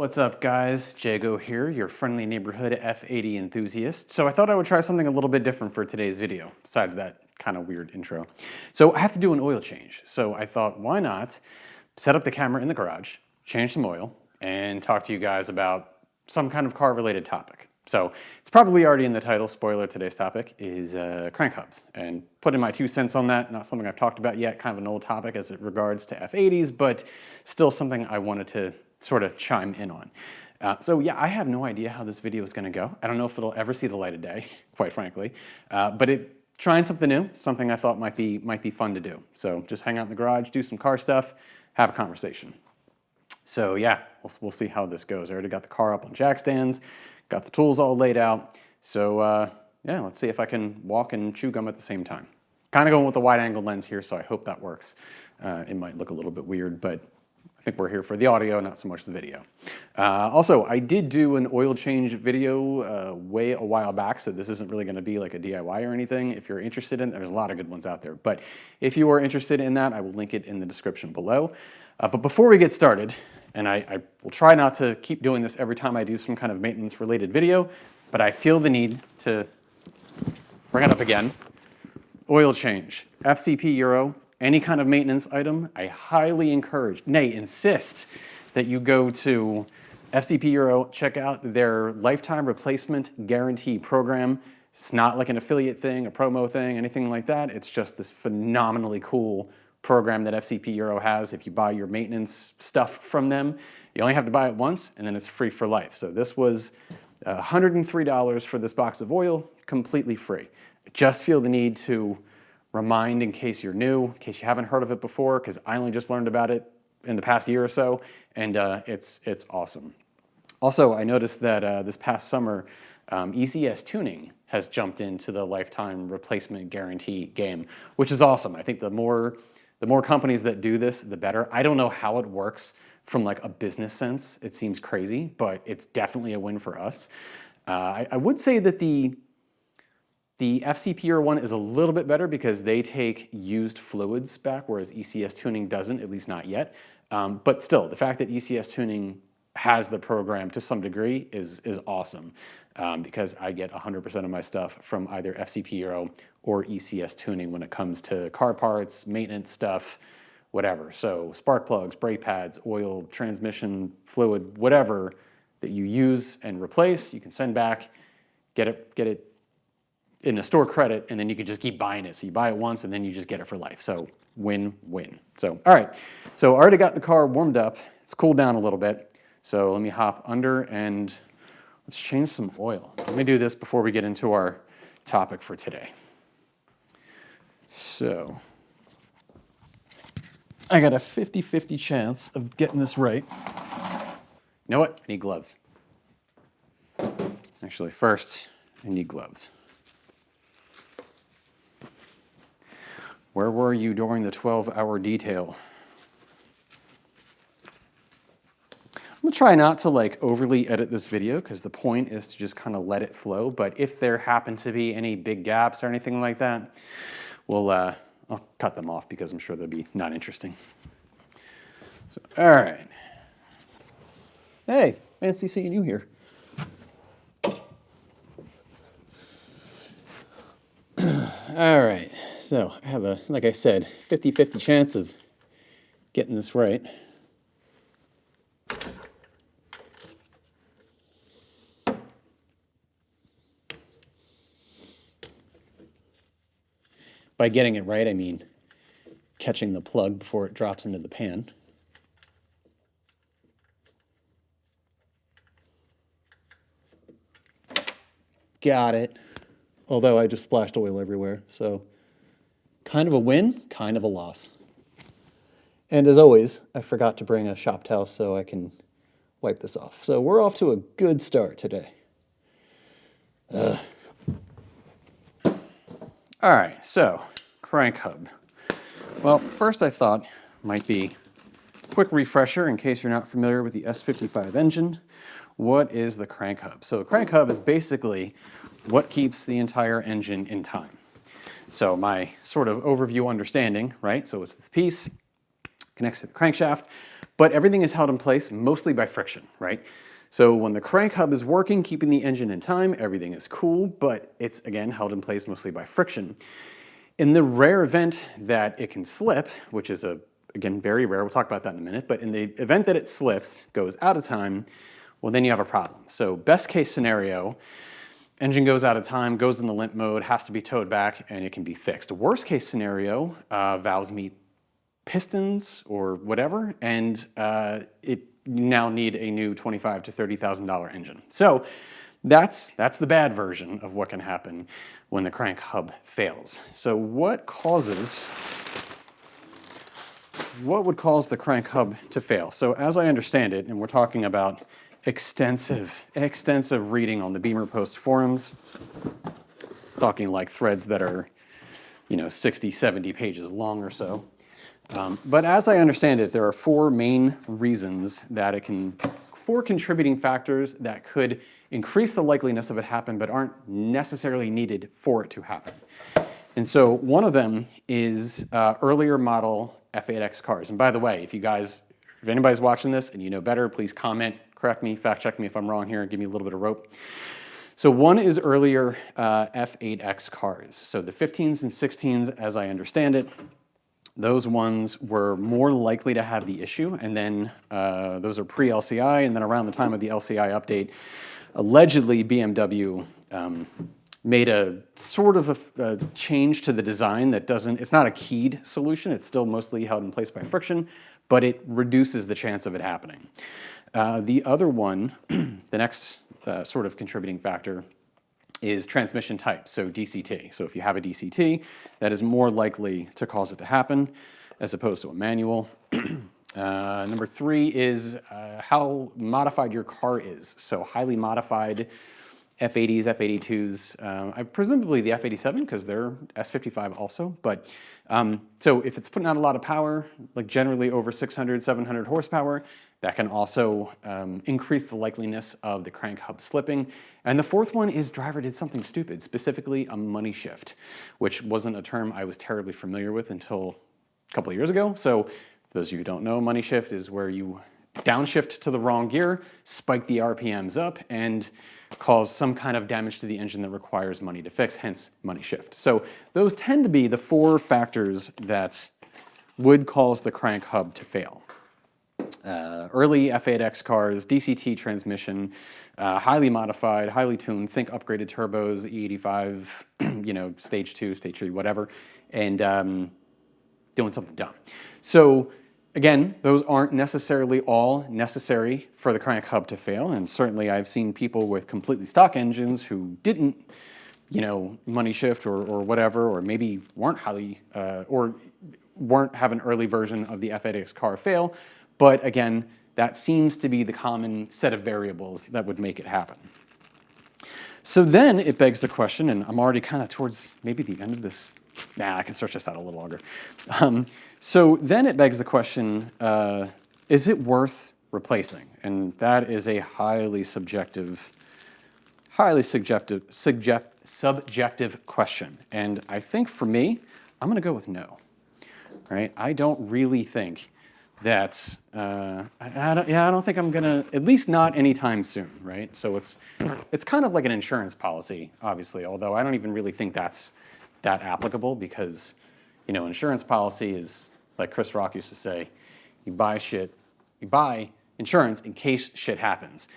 What's up guys, Jago here, your friendly neighborhood F80 enthusiast. So I thought I would try something a little bit different for today's video, besides that kind of weird intro. So I have to do an oil change. So I thought, why not set up the camera in the garage, change some oil, and talk to you guys about some kind of car related topic. So it's probably already in the title, spoiler, today's topic is crank hubs. And put in my 2 cents on that, not something I've talked about yet, kind of an old topic as it regards to F80s, but still something I wanted to sort of chime in on. So yeah, I have no idea how this video is gonna go. I don't know if it'll ever see the light of day, quite frankly, but trying something new, something I thought might be fun to do. So just hang out in the garage, do some car stuff, have a conversation. So yeah, we'll see how this goes. I already got the car up on jack stands, got the tools all laid out. So yeah, let's see if I can walk and chew gum at the same time. Kind of going with the wide angle lens here, so I hope that works. It might look a little bit weird, but I think we're here for the audio, not so much the video. Also, I did do an oil change video a while back, so this isn't really gonna be like a DIY or anything. If you're interested in, there's a lot of good ones out there, but if you are interested in that, I will link it in the description below. But before we get started, and I will try not to keep doing this every time I do some kind of maintenance related video, but I feel the need to bring it up again. Oil change, FCP Euro, any kind of maintenance item, I highly encourage, nay, insist that you go to FCP Euro, check out their lifetime replacement guarantee program. It's not like an affiliate thing, a promo thing, anything like that. It's just this phenomenally cool program that FCP Euro has. If you buy your maintenance stuff from them, you only have to buy it once and then it's free for life. So this was $103 for this box of oil, completely free. I just feel the need to remind in case you're new, in case you haven't heard of it before, because I only just learned about it in the past year or so, and it's awesome. Also, I noticed that this past summer, ECS Tuning has jumped into the lifetime replacement guarantee game, which is awesome. I think the more companies that do this, the better. I don't know how it works from like a business sense. It seems crazy, but it's definitely a win for us. I would say that the FCP one is a little bit better because they take used fluids back, whereas ECS Tuning doesn't, at least not yet. But still, the fact that ECS Tuning has the program to some degree is awesome because I get 100% of my stuff from either FCP Euro or ECS Tuning when it comes to car parts, maintenance stuff, whatever. So spark plugs, brake pads, oil, transmission, fluid, whatever that you use and replace, you can send back, get it in a store credit, and then you can just keep buying it. So you buy it once and then you just get it for life. So win-win. So, all right. So I already got the car warmed up. It's cooled down a little bit. So let me hop under and let's change some oil. Let me do this before we get into our topic for today. So I got a 50-50 chance of getting this right. You know what? I need gloves. Actually, first, I need gloves. Where were you during the 12-hour detail? I'm gonna try not to like overly edit this video because the point is to just kind of let it flow. But if there happen to be any big gaps or anything like that, I'll cut them off because I'm sure they'll be not interesting. So, all right. Hey, fancy seeing you here. All right. So I have a, like I said, 50-50 chance of getting this right. By getting it right, I mean catching the plug before it drops into the pan. Got it. Although I just splashed oil everywhere, so kind of a win, kind of a loss. And as always, I forgot to bring a shop towel so I can wipe this off. So we're off to a good start today. All right, so crank hub. Well, first I thought might be a quick refresher in case you're not familiar with the S55 engine. What is the crank hub? So a crank hub is basically what keeps the entire engine in time. So my sort of overview understanding, right? So it's this piece, connects to the crankshaft, but everything is held in place mostly by friction, right? So when the crank hub is working, keeping the engine in time, everything is cool, but it's again held in place mostly by friction. In the rare event that it can slip, which is again very rare, we'll talk about that in a minute, but in the event that it slips, goes out of time, well then you have a problem. So best case scenario, engine goes out of time, goes into limp mode, has to be towed back, and it can be fixed. Worst case scenario, valves meet pistons or whatever, and you now need a new $25,000 to $30,000 engine. So that's the bad version of what can happen when the crank hub fails. So what would cause the crank hub to fail? So as I understand it, and we're talking about extensive reading on the Beamer Post forums, talking like threads that are 60, 70 pages long or so. But as I understand it, there are four main reasons that four contributing factors that could increase the likeliness of it happen, but aren't necessarily needed for it to happen. And so one of them is earlier model F8X cars. And by the way, if anybody's watching this and you know better, please comment, correct me, fact check me if I'm wrong here, and give me a little bit of rope. So one is earlier F8X cars. So the 15s and 16s, as I understand it, those ones were more likely to have the issue, and then those are pre-LCI, and then around the time of the LCI update, allegedly BMW made a sort of a change to the design that it's not a keyed solution, it's still mostly held in place by friction, but it reduces the chance of it happening. The other one, the next sort of contributing factor, is transmission type, so DCT. So if you have a DCT, that is more likely to cause it to happen as opposed to a manual. Number three is how modified your car is. So highly modified F80s, F82s, presumably the F87 because they're S55 also. But so if it's putting out a lot of power, like generally over 600, 700 horsepower, that can also increase the likeliness of the crank hub slipping. And the fourth one is driver did something stupid, specifically a money shift, which wasn't a term I was terribly familiar with until a couple of years ago. So for those of you who don't know, money shift is where you downshift to the wrong gear, spike the RPMs up, and cause some kind of damage to the engine that requires money to fix, hence money shift. So those tend to be the four factors that would cause the crank hub to fail. Early F8X cars, DCT transmission, highly modified, highly tuned, think upgraded turbos, E85, stage 2, stage 3, whatever, and doing something dumb. So again, those aren't necessarily all necessary for the crank hub to fail, and certainly I've seen people with completely stock engines who didn't, money shift or whatever, or maybe weren't have an early version of the F8X car fail. But again, that seems to be the common set of variables that would make it happen. So then it begs the question, and I'm already kind of towards maybe the end of this. I can stretch this out a little longer. So then it begs the question, is it worth replacing? And that is a highly subjective question. And I think for me, I'm going to go with no. Right? I don't really think that, I don't think I'm gonna, at least not anytime soon, right? So it's kind of like an insurance policy, obviously, although I don't even really think that's that applicable because, insurance policy is, like Chris Rock used to say, you buy insurance in case shit happens.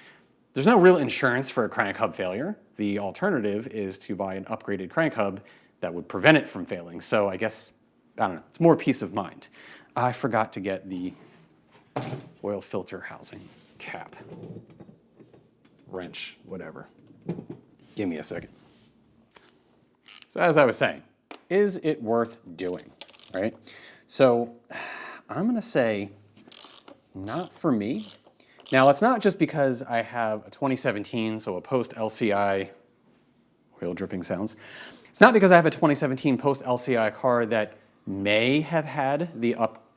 There's no real insurance for a crank hub failure. The alternative is to buy an upgraded crank hub that would prevent it from failing. So I guess, I don't know, it's more peace of mind. I forgot to get the oil filter housing cap, wrench, whatever. Give me a second. So as I was saying, is it worth doing, right? So I'm gonna say not for me. Now it's not just because I have a 2017, so a post-LCI, oil dripping sounds. It's not because I have a 2017 post-LCI car that may have had the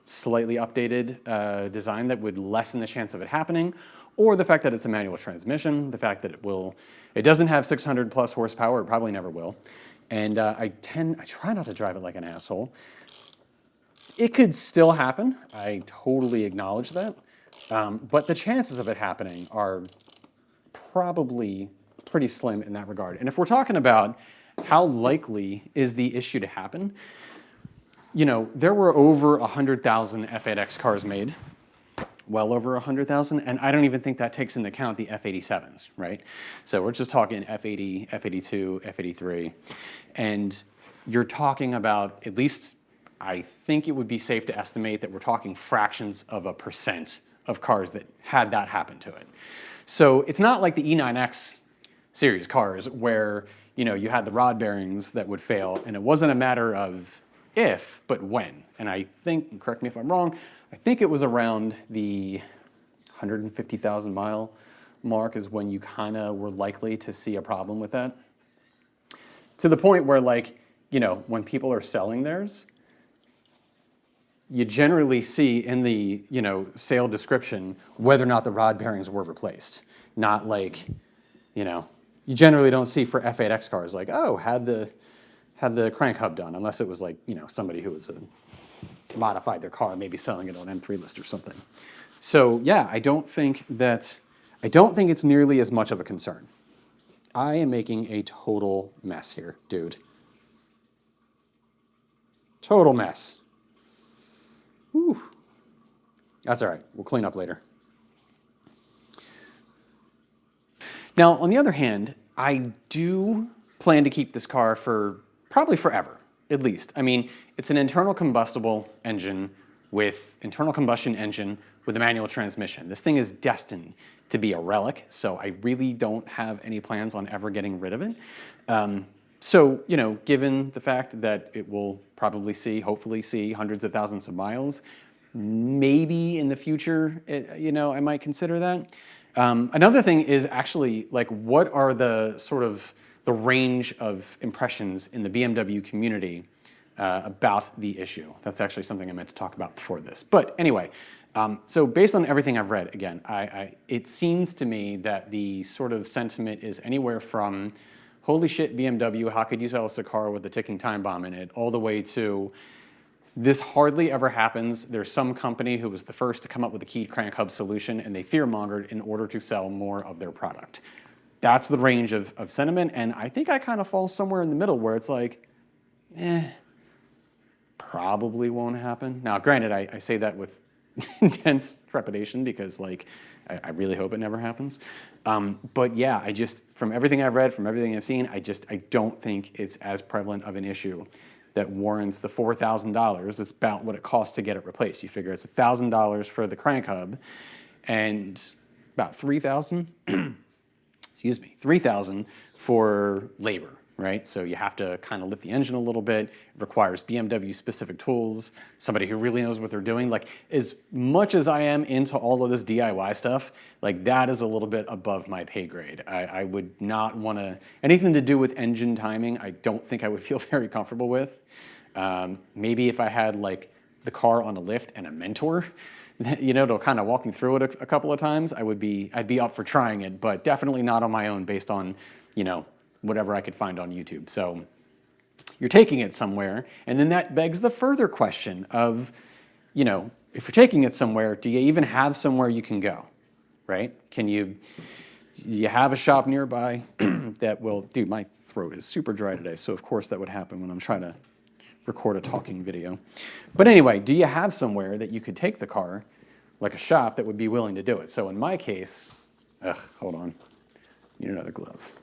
slightly updated design that would lessen the chance of it happening, or the fact that it's a manual transmission, the fact that it doesn't have 600 plus horsepower, it probably never will, and I try not to drive it like an asshole. It could still happen, I totally acknowledge that, But the chances of it happening are probably pretty slim in that regard. And if we're talking about how likely is the issue to happen, there were over 100,000 F8X cars made, well over 100,000, and I don't even think that takes into account the F87s, right? So we're just talking F80, F82, F83, and you're talking about, at least I think it would be safe to estimate that we're talking fractions of a percent of cars that had that happen to it. So it's not like the E9X series cars where you had the rod bearings that would fail, and it wasn't a matter of if, but when. And I think, correct me if I'm wrong, I think it was around the 150,000 mile mark is when you kind of were likely to see a problem with that. To the point where, when people are selling theirs, you generally see in the sale description whether or not the rod bearings were replaced. Not you generally don't see for F8X cars oh, had the crank hub done, unless it was somebody who was modified their car, maybe selling it on M3 list or something. So yeah, I don't think it's nearly as much of a concern. I am making a total mess here, dude. Total mess. Whew. That's all right. We'll clean up later. Now, on the other hand, I do plan to keep this car for probably forever, at least. I mean, it's an internal combustion engine with a manual transmission. This thing is destined to be a relic, so I really don't have any plans on ever getting rid of it. So, given the fact that it will probably hopefully see hundreds of thousands of miles, maybe in the future, I might consider that. Another thing is actually, what are the range of impressions in the BMW community about the issue? That's actually something I meant to talk about before this. But anyway, so based on everything I've read, again, it seems to me that the sort of sentiment is anywhere from, holy shit, BMW, how could you sell us a car with a ticking time bomb in it, all the way to, this hardly ever happens. There's some company who was the first to come up with a keyed crank hub solution, and they fear-mongered in order to sell more of their product. That's the range of sentiment, and I think I kind of fall somewhere in the middle where it's probably won't happen. Now, granted, I say that with intense trepidation because, I really hope it never happens. But yeah, from everything I've read, from everything I've seen, I don't think it's as prevalent of an issue that warrants the $4,000. It's about what it costs to get it replaced. You figure it's $1,000 for the crank hub and about $3,000, $3,000 for labor, right? So you have to kind of lift the engine a little bit. It requires BMW specific tools, somebody who really knows what they're doing. As much as I am into all of this DIY stuff, that is a little bit above my pay grade. I would not want to, anything to do with engine timing, I don't think I would feel very comfortable with. Maybe if I had the car on a lift and a mentor, to kind of walk me through it a couple of times, I'd be up for trying it, but definitely not on my own based on, whatever I could find on YouTube. So you're taking it somewhere, and then that begs the further question of, if you're taking it somewhere, do you even have somewhere you can go, right? Do you have a shop nearby that will, dude, my throat is super dry today, so of course that would happen when I'm trying to record a talking video. But anyway, do you have somewhere that you could take the car, like a shop that would be willing to do it? So in my case, hold on, need another glove.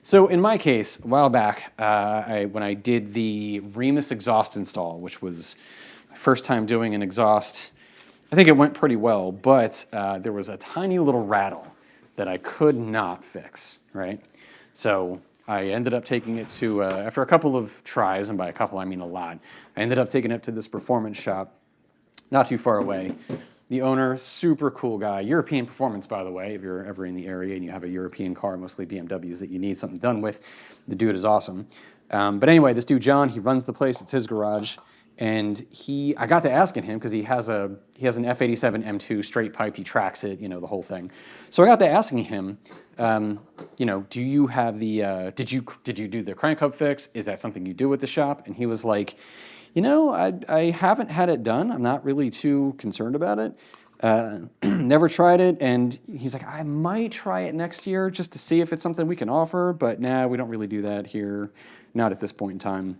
So in my case, a while back, when I did the Remus exhaust install, which was my first time doing an exhaust, I think it went pretty well, but there was a tiny little rattle that I could not fix, right? So I ended up taking it to, after a couple of tries, and by a couple I mean a lot, I ended up taking it to this performance shop not too far away. The owner, super cool guy, European performance, by the way, if you're ever in the area and you have a European car, mostly BMWs, that you need something done with, the dude is awesome. But anyway, this dude, John, he runs the place, it's his garage, and I got to asking him, because he has an F87 M2 straight piped, he tracks it, the whole thing. So I got to asking him, do you have the, did you do the crank hub fix? Is that something you do with the shop? And he was like, You know, I haven't had it done. I'm not really too concerned about it. Never tried it, and he's like, I might try it next year just to see if it's something we can offer, but nah, we don't really do that here, not at this point in time.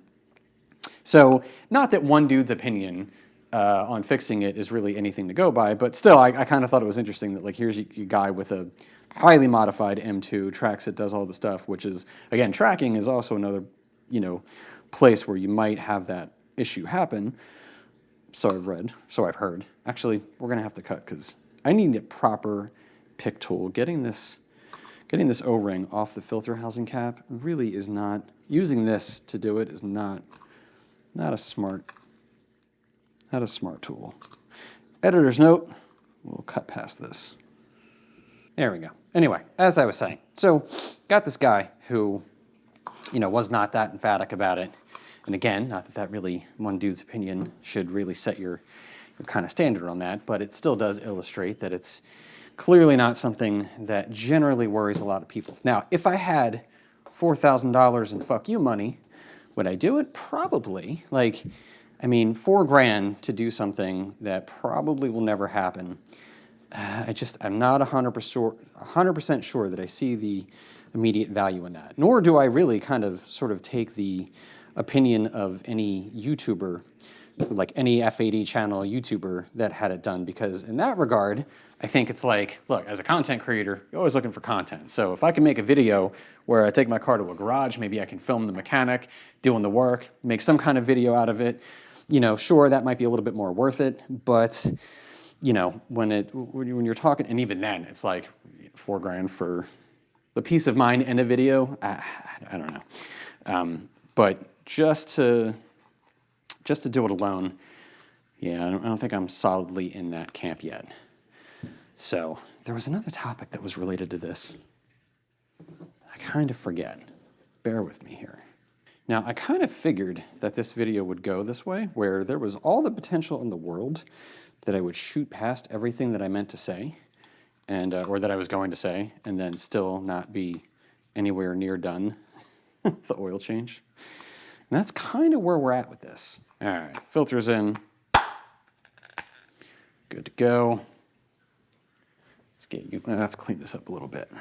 So, not that one dude's opinion on fixing it is really anything to go by, but still, I kind of thought it was interesting that, like, here's a guy with a highly modified M2, tracks it, does all the stuff, which is, again, tracking is also another, place where you might have that issue happen. So I've read, so I've heard. Actually, we're gonna have to cut because I need a proper pick tool. Getting this O-ring off the filter housing cap really is not, using this to do it is not a smart tool. Editor's note, we'll cut past this. There we go. Anyway, as I was saying, so got this guy who, was not that emphatic about it. And again, not that really one dude's opinion should really set your kind of standard on that, but it still does illustrate that it's clearly not something that generally worries a lot of people. Now, if I had $4,000 in fuck you money, would I do it? Probably. $4,000 to do something that probably will never happen. I'm not 100% sure that I see the immediate value in that. Nor do I really kind of sort of take the opinion of any YouTuber, like any F80 channel YouTuber that had it done, because in that regard, I think it's like, look, as a content creator, you're always looking for content. So if I can make a video where I take my car to a garage, maybe I can film the mechanic doing the work, make some kind of video out of it, sure, that might be a little bit more worth it, but when you're talking, and even then, it's like $4,000 for the peace of mind in a video. I don't know, but just to do it alone, yeah, I don't think I'm solidly in that camp yet. So there was another topic that was related to this. I kind of forget. Bear with me here. Now, I kind of figured that this video would go this way, where there was all the potential in the world that I would shoot past everything that I meant to say, and or that I was going to say, and then still not be anywhere near done the oil change. And that's kind of where we're at with this. All right, filters in. Good to go. Let's clean this up a little bit.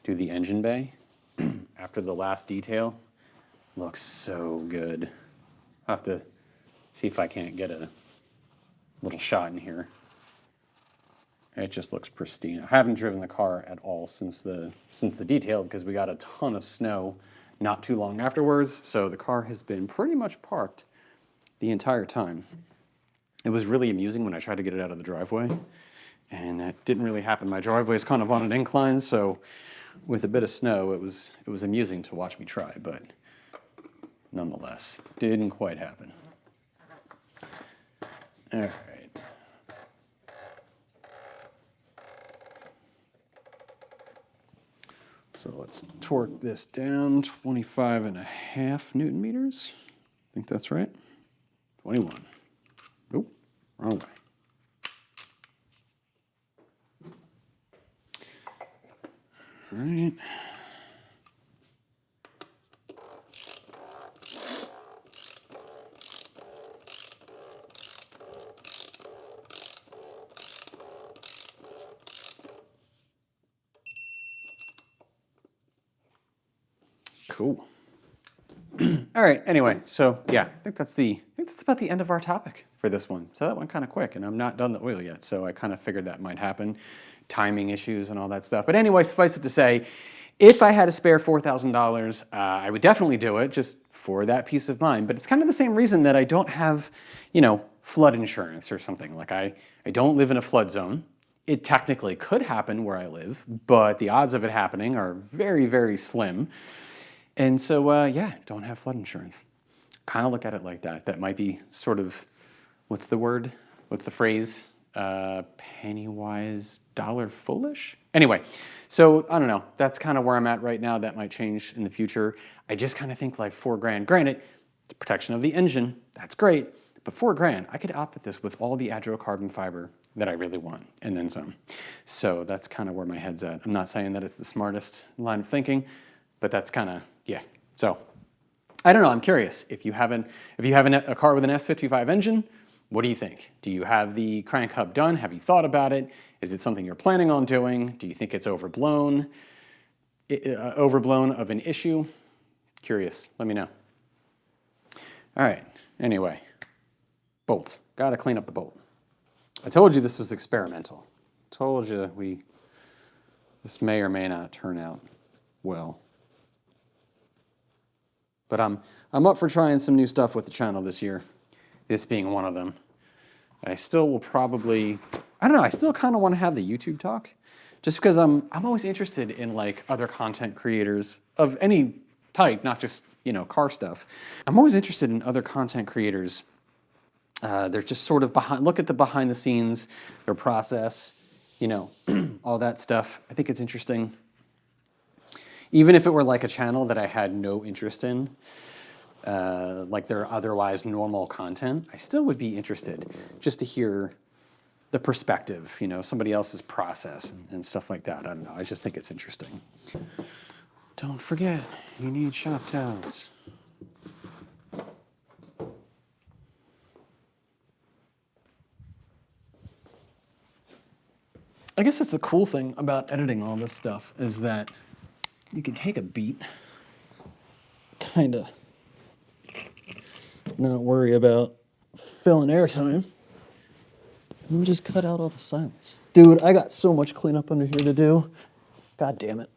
Do the engine bay after the last detail. Looks so good. I'll have to see if I can't get a little shot in here. It just looks pristine. I haven't driven the car at all since the detail because we got a ton of snow not too long afterwards, so the car has been pretty much parked the entire time. It was really amusing when I tried to get it out of the driveway, and it didn't really happen. My driveway is kind of on an incline, so with a bit of snow, it was amusing to watch me try, but nonetheless, didn't quite happen. All right. So let's torque this down, 25.5 Newton meters. I think that's right. 21. Oh, wrong way. All right. Cool. All right, anyway, so yeah, I think that's about the end of our topic for this one. So that went kind of quick, and I'm not done the oil yet, so I kind of figured that might happen. Timing issues and all that stuff. But anyway, suffice it to say, if I had a spare $4,000, I would definitely do it just for that peace of mind. But it's kind of the same reason that I don't have, flood insurance or something. Like I don't live in a flood zone. It technically could happen where I live, but the odds of it happening are very, very slim. And so, don't have flood insurance. Kind of look at it like that. That might be sort of, what's the word? What's the phrase? Penny wise, dollar foolish? Anyway, so I don't know. That's kind of where I'm at right now. That might change in the future. I just kind of think like $4,000. Granted, the protection of the engine, that's great. But $4,000, I could outfit this with all the agile carbon fiber that I really want, and then some. So that's kind of where my head's at. I'm not saying that it's the smartest line of thinking, but that's kind of, yeah. So I don't know, I'm curious. If you have a car with an S55 engine, what do you think? Do you have the crank hub done? Have you thought about it? Is it something you're planning on doing? Do you think it's overblown of an issue? Curious, let me know. All right, anyway, bolt. Gotta clean up the bolt. I told you this was experimental. Told you this may or may not turn out well. But I'm up for trying some new stuff with the channel this year, this being one of them. I still will probably, I don't know, I still kind of want to have the YouTube talk, just because I'm always interested in like other content creators of any type, not just, car stuff. I'm always interested in other content creators. They're just sort of look at the behind the scenes, their process, all that stuff. I think it's interesting. Even if it were like a channel that I had no interest in, like their otherwise normal content, I still would be interested just to hear the perspective, somebody else's process and stuff like that. I don't know, I just think it's interesting. Don't forget, you need shop towels. I guess that's the cool thing about editing all this stuff is that you can take a beat, kind of not worry about filling airtime, and just cut out all the silence. Dude, I got so much cleanup under here to do. God damn it.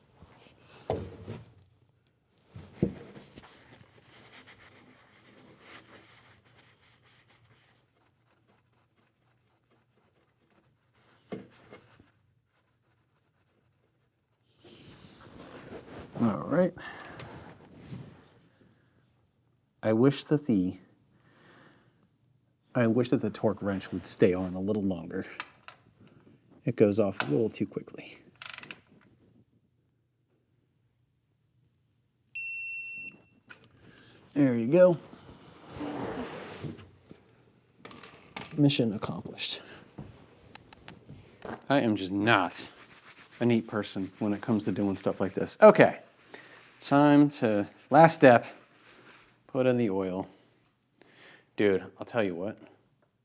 All right. I wish that the torque wrench would stay on a little longer. It goes off a little too quickly. There you go. Mission accomplished. I am just not a neat person when it comes to doing stuff like this. Okay, time to, last step, put in the oil. Dude, I'll tell you what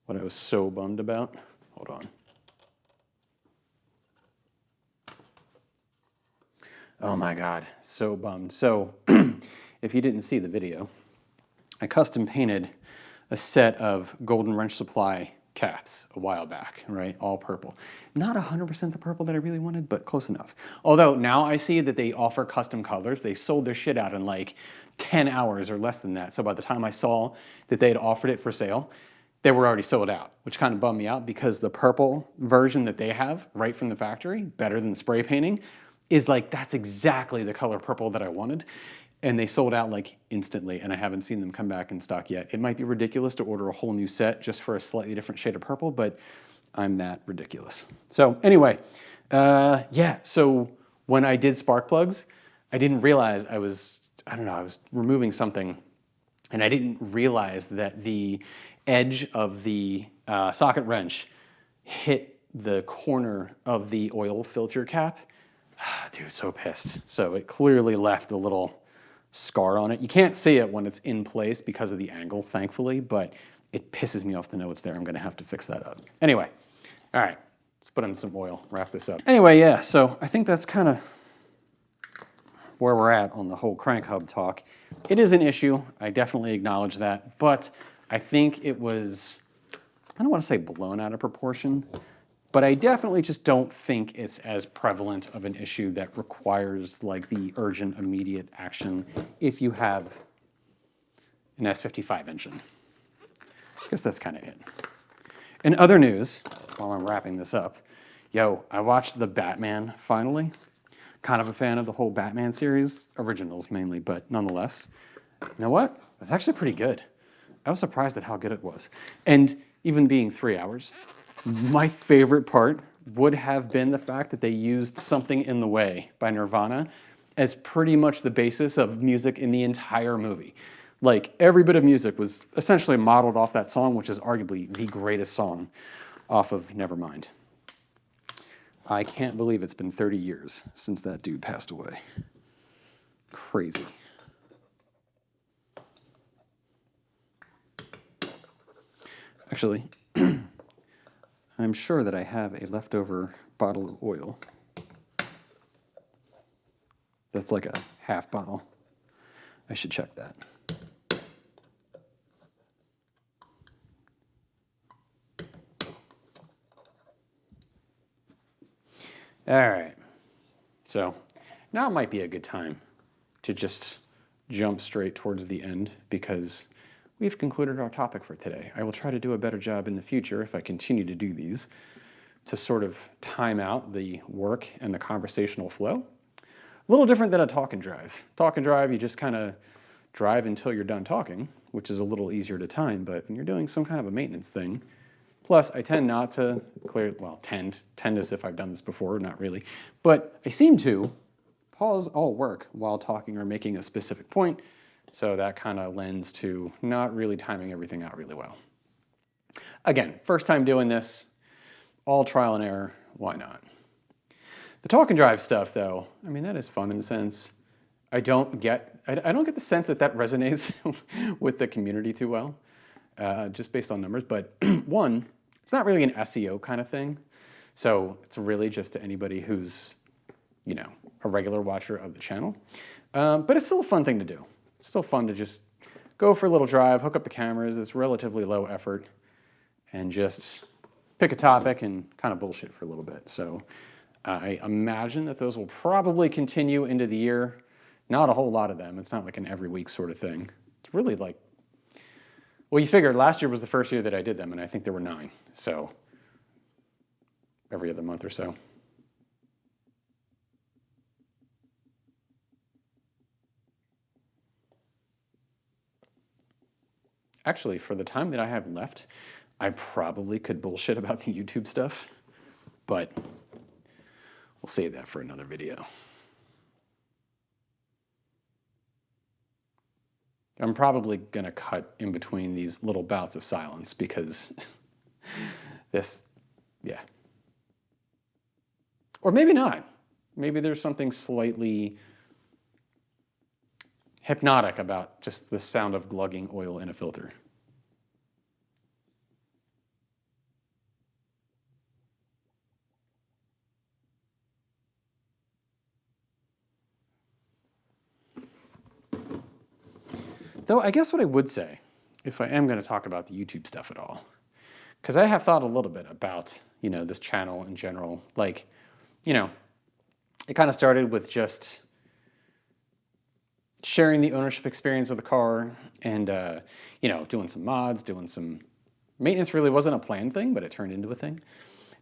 I was so bummed about. Hold on. Oh my God, so bummed. So, if you didn't see the video, I custom painted a set of Golden Wrench Supply caps a while back, right? All purple. Not 100% the purple that I really wanted, but close enough. Although now I see that they offer custom colors. They sold their shit out in like 10 hours or less than that. So by the time I saw that they had offered it for sale, they were already sold out, which kind of bummed me out because the purple version that they have right from the factory, better than spray painting, is like, that's exactly the color purple that I wanted. And they sold out like instantly, and I haven't seen them come back in stock yet. It might be ridiculous to order a whole new set just for a slightly different shade of purple, but I'm that ridiculous. So anyway, yeah, so when I did spark plugs, I didn't realize I was removing something, and I didn't realize that the edge of the socket wrench hit the corner of the oil filter cap. Dude, so pissed. So it clearly left a little scar on it. You can't see it when it's in place because of the angle, thankfully, but it pisses me off to know it's there. I'm gonna have to fix that up. Anyway, all right, let's put in some oil, wrap this up. Anyway, yeah, so I think that's kind of where we're at on the whole crank hub talk. It is an issue, I definitely acknowledge that, but I think it was, I don't want to say blown out of proportion, but I definitely just don't think it's as prevalent of an issue that requires like the urgent, immediate action if you have an S55 engine. I guess that's kind of it. In other news, while I'm wrapping this up, I watched The Batman finally. Kind of a fan of the whole Batman series, originals mainly, but nonetheless. You know what? It was actually pretty good. I was surprised at how good it was. And even being 3 hours, my favorite part would have been the fact that they used Something in the Way by Nirvana as pretty much the basis of music in the entire movie. Like, every bit of music was essentially modeled off that song, which is arguably the greatest song off of Nevermind. I can't believe it's been 30 years since that dude passed away. Crazy. Actually, I'm sure that I have a leftover bottle of oil. That's like a half bottle. I should check that. All right. So now might be a good time to just jump straight towards the end because we've concluded our topic for today. I will try to do a better job in the future if I continue to do these to sort of time out the work and the conversational flow. A little different than a talk and drive. Talk and drive, you just kind of drive until you're done talking, which is a little easier to time, but when you're doing some kind of a maintenance thing, plus I tend not to tend as if I've done this before, not really, but I seem to pause all work while talking or making a specific point, so that kind of lends to not really timing everything out really well. Again, first time doing this, all trial and error, why not? The talk and drive stuff, though, I mean, that is fun in the sense I don't get the sense that that resonates with the community too well, just based on numbers. But one, it's not really an SEO kind of thing, so it's really just to anybody who's, you know, a regular watcher of the channel. But it's still a fun thing to do. It's still fun to just go for a little drive, hook up the cameras. It's relatively low effort, and just pick a topic and kind of bullshit for a little bit. So I imagine that those will probably continue into the year. Not a whole lot of them. It's not like an every week sort of thing. It's really like, well, you figure last year was the first year that I did them, and I think there were 9. So every other month or so. Actually, for the time that I have left, I probably could bullshit about the YouTube stuff, but we'll save that for another video. I'm probably going to cut in between these little bouts of silence because yeah. Or maybe not. Maybe there's something slightly hypnotic about just the sound of glugging oil in a filter. Though I guess what I would say, if I am going to talk about the YouTube stuff at all, because I have thought a little bit about, you know, this channel in general. Like, you know, it kind of started with just sharing the ownership experience of the car and, you know, doing some mods, doing some maintenance. Really wasn't a planned thing, but it turned into a thing.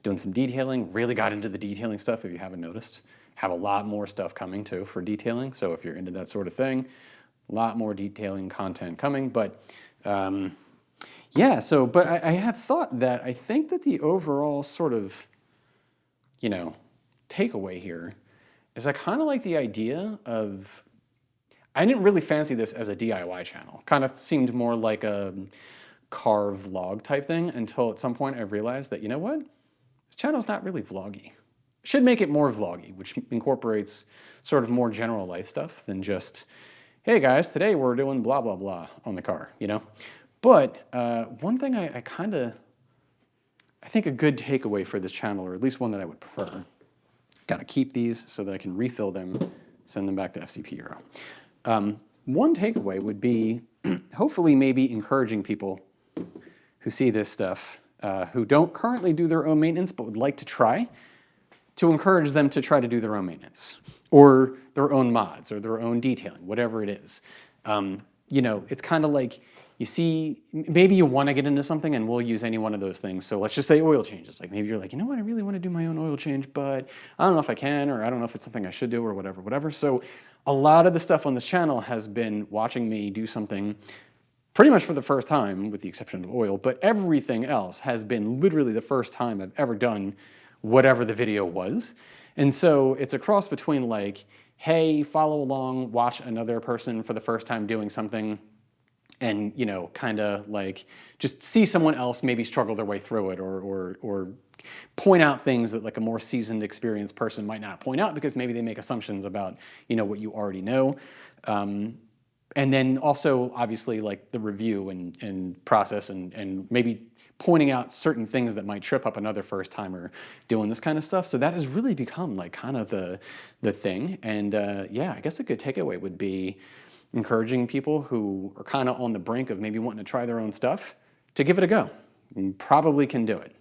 Doing some detailing, really got into the detailing stuff if you haven't noticed. Have a lot more stuff coming too for detailing, so if you're into that sort of thing, a lot more detailing content coming, but yeah, so, but I have thought that I think that the overall sort of, you know, takeaway here is I kind of like the idea of, I didn't really fancy this as a DIY channel. Kind of seemed more like a car vlog type thing until at some point I realized that, you know what? This channel's not really vloggy. Should make it more vloggy, which incorporates sort of more general life stuff than just, hey guys, today we're doing blah, blah, blah on the car, you know? But one thing I think a good takeaway for this channel, or at least one that I would prefer, gotta keep these so that I can refill them, send them back to FCP Euro. One takeaway would be hopefully maybe encouraging people who see this stuff, who don't currently do their own maintenance but would like to try, to encourage them to try to do their own maintenance or their own mods or their own detailing, whatever it is. You know, it's kind of like you see, maybe you want to get into something and we'll use any one of those things. So let's just say oil changes. Like maybe you're like, you know what, I really want to do my own oil change, but I don't know if I can, or I don't know if it's something I should do or whatever. So a lot of the stuff on this channel has been watching me do something pretty much for the first time, with the exception of oil, but everything else has been literally the first time I've ever done whatever the video was. And so it's a cross between like, hey, follow along, watch another person for the first time doing something, and, you know, kind of like just see someone else maybe struggle their way through it, or point out things that like a more seasoned, experienced person might not point out because maybe they make assumptions about, you know, what you already know. And then also, obviously, like the review and process and maybe pointing out certain things that might trip up another first timer doing this kind of stuff. So that has really become like kind of the thing. And yeah, I guess a good takeaway would be encouraging people who are kind of on the brink of maybe wanting to try their own stuff to give it a go. You probably can do it.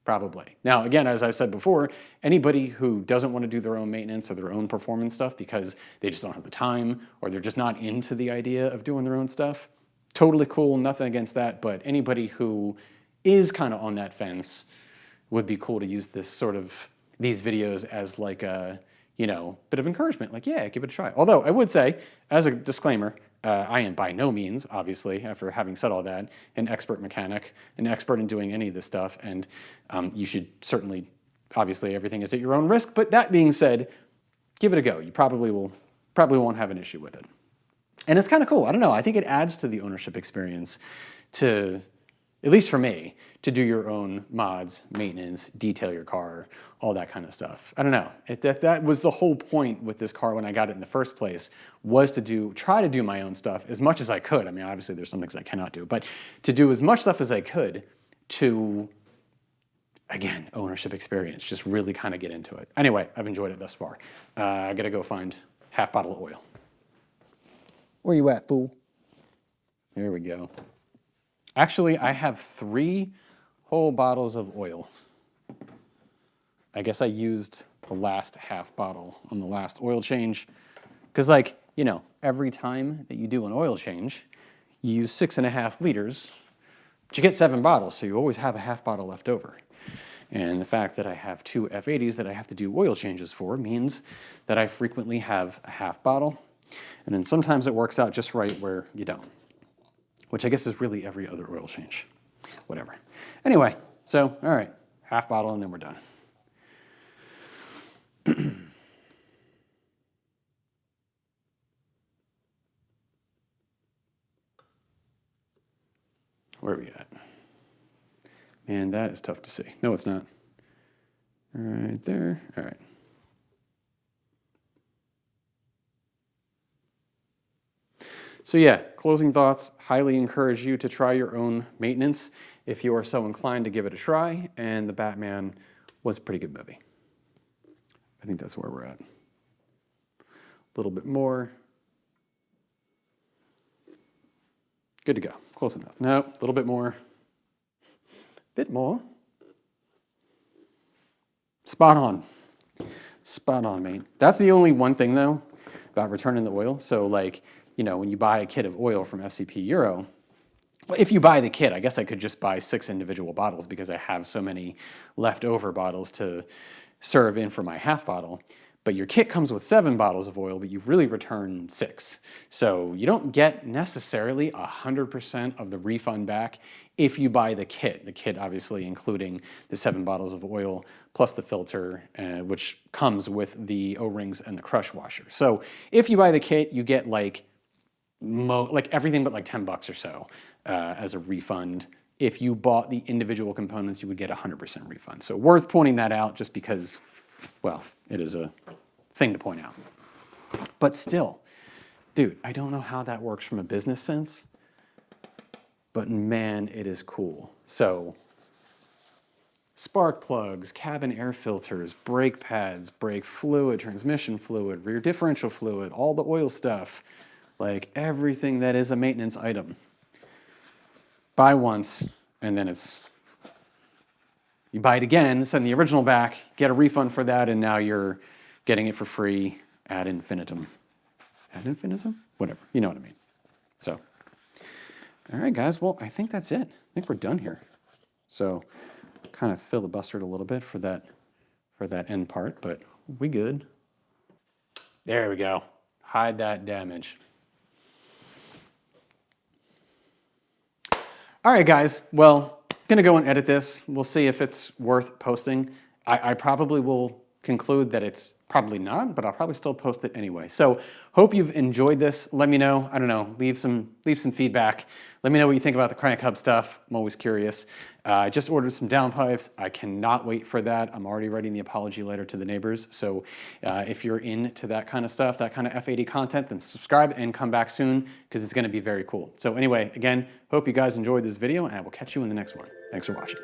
Probably. Now, again, as I said before, anybody who doesn't want to do their own maintenance or their own performance stuff because they just don't have the time or they're just not into the idea of doing their own stuff, totally cool, nothing against that. But anybody who is kind of on that fence would be cool to use this sort of, these videos as like a, you know, bit of encouragement. Like, yeah, give it a try. Although I would say, as a disclaimer, I am by no means, obviously, after having said all that, an expert mechanic, an expert in doing any of this stuff, and you should certainly, obviously, everything is at your own risk. But that being said, give it a go. You probably won't have an issue with it, and it's kind of cool. I don't know. I think it adds to the ownership experience to, at least for me, to do your own mods, maintenance, detail your car, all that kind of stuff. I don't know. That was the whole point with this car when I got it in the first place, was to try to do my own stuff as much as I could. I mean, obviously there's some things I cannot do, but to do as much stuff as I could to, again, ownership experience, just really kind of get into it. Anyway, I've enjoyed it thus far. I gotta go find half bottle of oil. Where you at, fool? There we go. Actually, I have 3 whole bottles of oil. I guess I used the last half bottle on the last oil change. Because, like, you know, every time that you do an oil change, you use 6.5 liters, but you get 7 bottles, so you always have a half bottle left over. And the fact that I have 2 F80s that I have to do oil changes for means that I frequently have a half bottle. And then sometimes it works out just right where you don't, which I guess is really every other oil change. Whatever. Anyway, so, all right, half bottle and then we're done. Where are we at? Man, that is tough to see. No, it's not. Right there. All right. So yeah, closing thoughts, highly encourage you to try your own maintenance if you are so inclined to give it a try, and The Batman was a pretty good movie. I think that's where we're at. A little bit more. Good to go, close enough. No, a little bit more. Bit more. Spot on. Spot on, mate. That's the only one thing though about returning the oil. So like, you know, when you buy a kit of oil from FCP Euro, well, if you buy the kit, I guess I could just buy 6 individual bottles because I have so many leftover bottles to serve in for my half bottle. But your kit comes with 7 bottles of oil, but you've really returned 6. So you don't get necessarily 100% of the refund back if you buy the kit. The kit obviously including the 7 bottles of oil plus the filter, which comes with the O-rings and the crush washer. So if you buy the kit, you get like everything but like $10 or so as a refund. If you bought the individual components, you would get 100% refund. So worth pointing that out just because, well, it is a thing to point out. But still, dude, I don't know how that works from a business sense, but man, it is cool. So spark plugs, cabin air filters, brake pads, brake fluid, transmission fluid, rear differential fluid, all the oil stuff, like everything that is a maintenance item. Buy once, and then you buy it again, send the original back, get a refund for that, and now you're getting it for free ad infinitum. Ad infinitum? Whatever, you know what I mean. So, all right, guys, well, I think that's it. I think we're done here. So, kind of filibustered a little bit for that end part, but we good. There we go. Hide that damage. All right, guys, well, gonna go and edit this. We'll see if it's worth posting. I probably will conclude that it's Probably not, but I'll probably still post it anyway. So hope you've enjoyed this. Let me know, I don't know, leave some feedback. Let me know what you think about the crank hub stuff. I'm always curious. I just ordered some downpipes. I cannot wait for that. I'm already writing the apology letter to the neighbors. So if you're into that kind of stuff, that kind of F80 content, then subscribe and come back soon because it's going to be very cool. So anyway, again, hope you guys enjoyed this video and I will catch you in the next one. Thanks for watching.